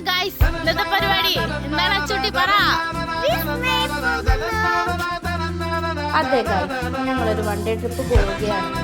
Guys, ഇന്നത്തെ പരിപാടി എന്താണ് അച്ചൂട്ടി പറ? അതെ ഗൈസ്, ഞങ്ങളൊരു വൺ ഡേ ട്രിപ്പ് പോവുകയാണ്.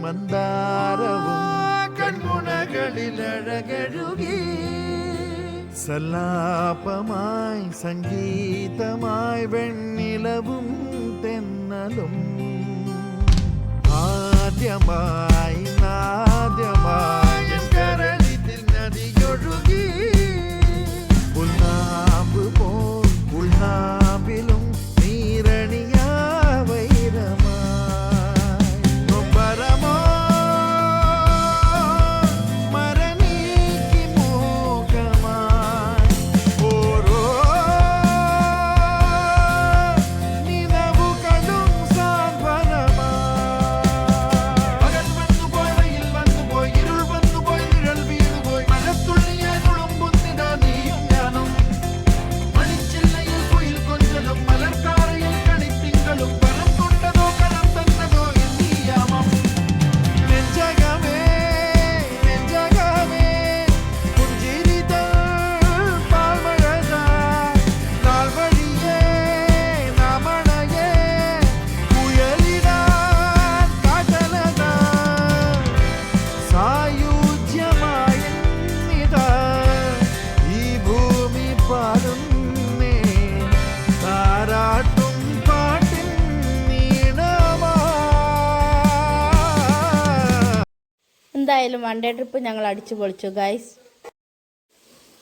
മന്ദാരവും കൺമുനകളിലഴകഴുകി സല്ലാപമായി സംഗീതമായി വെണ്ണിലവും തെന്നലും ആദ്യമായി നാദ്യമായി കരളിൽ നദിയൊഴുകി ഉൾനാമ്പ് പോൽ ഉൾനാമ്പിലും നീരണിയാ വൈരമായി നൊമ്പരമോ മരനീക്കി മോഹമായി ഓരോ നിലവുകളും സാന്ത്വനമായി പകൽ വന്നുപോയി വെയിൽ വന്നുപോയി ഇരുൾ വന്നുപോയി നിഴൽ വീണുപോയി മഴത്തുള്ളിയായി തുളുമ്പുന്നിതാ നീയും ഞാനും മണിച്ചില്ലയിൽ കുയിൽ കൊഞ്ചലും മലർക്കാറയിൽ കണിത്തിങ്കളും പണം കൊണ്ടതോ കരം തന്നതോ എന്നീയാമം നെഞ്ചകമേ നെഞ്ചകമേ പുഞ്ചിരിതൾ പാൽമഴതാ നാൾ വഴിയേ നാമണയേ കുയലിടാൻ കാട്ടലതാ സായുജ്യമായിന്നിതാ ഈ ഭൂമി പാടുന്നേ താരാട്ടും പാട്ടിൻ നീണമാ. എന്തായാലും വൺ ഡേ ട്രിപ്പ് ഞങ്ങൾ അടിച്ചു പൊളിച്ചു ഗൈസ്.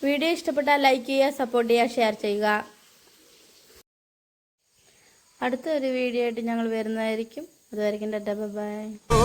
വീഡിയോ ഇഷ്ടപ്പെട്ടാൽ ലൈക്ക് ചെയ്യുക, സപ്പോർട്ട് ചെയ്യുക, ഷെയർ ചെയ്യുക. അടുത്ത ഒരു വീഡിയോ ആയിട്ട് ഞങ്ങൾ വരുന്നതായിരിക്കും. അതുവരെയ്ക്കും ടാറ്റാ ബൈ. ഓ